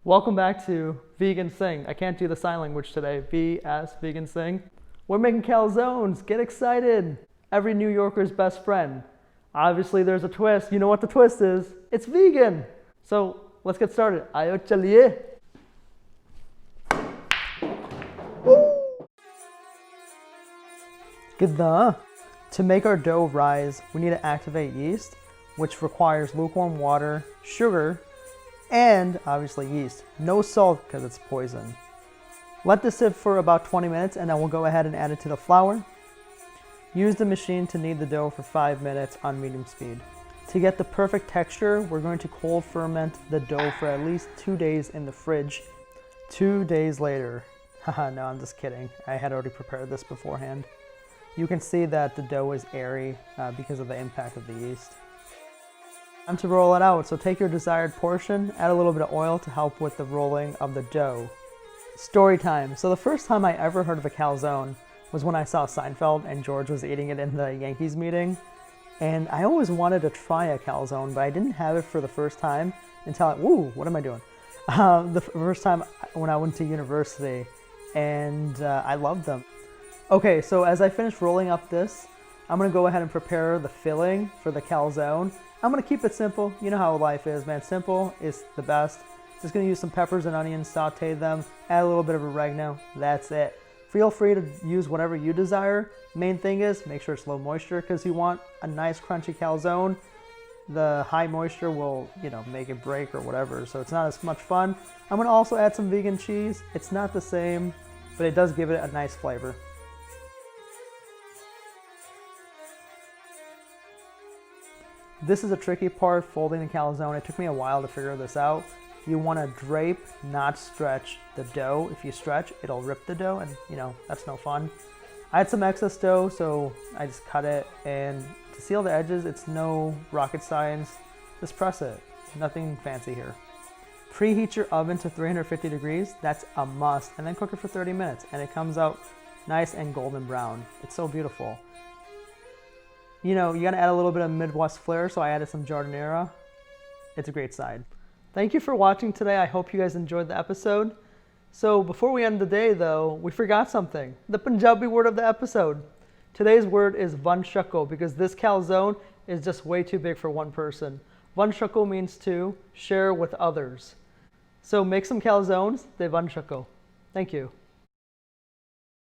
Welcome back to Vegan Sing. I can't do the sign language today. V-S, Vegan Sing. We're making calzones. Get excited. Every New Yorker's best friend. Obviously, there's a twist. You know what the twist is? It's vegan. So let's get started. Ayo chaliye. Gida. To make our dough rise, we need to activate yeast, which requires lukewarm water, sugar, and obviously yeast. No salt because it's poison. Let this sit for about 20 minutes and then we'll go ahead and add it to the flour. Use the machine to knead the dough for 5 minutes on medium speed. To get the perfect texture, we're going to cold ferment the dough for at least 2 days in the fridge. 2 days later, haha, no, I'm just kidding. I had already prepared this beforehand. You can see that the dough is airy because of the impact of the yeast. Time to roll it out. So take your desired portion, add a little bit of oil to help with the rolling of the dough. Story time. So the first time I ever heard of a calzone was when I saw Seinfeld and George was eating it in the Yankees meeting. And I always wanted to try a calzone, but I didn't have it for the first time until what am I doing? The first time when I went to university, and I loved them. Okay, so as I finish rolling up this, I'm gonna go ahead and prepare the filling for the calzone. I'm gonna keep it simple. You know how life is, man. Simple is the best. Just gonna use some peppers and onions, saute them, add a little bit of oregano. That's it. Feel free to use whatever you desire. Main thing is make sure it's low moisture because you want a nice crunchy calzone. The high moisture will, make it break or whatever, so it's not as much fun. I'm gonna also add some vegan cheese. It's not the same, but it does give it a nice flavor. This is a tricky part, folding the calzone. It took me a while to figure this out. You want to drape, not stretch the dough. If you stretch, it'll rip the dough, and that's no fun. I had some excess dough, so I just cut it, and to seal the edges, it's no rocket science. Just press it. Nothing fancy here. Preheat your oven to 350 degrees. That's a must, and then cook it for 30 minutes, and it comes out nice and golden brown. It's so beautiful. You gotta add a little bit of Midwest flair, so I added some giardiniera. It's a great side. Thank you for watching today. I hope you guys enjoyed the episode. So before we end the day though, we forgot something. The Punjabi word of the episode. Today's word is van shako because this calzone is just way too big for one person. Van shako means to share with others. So make some calzones, de van shako. Thank you.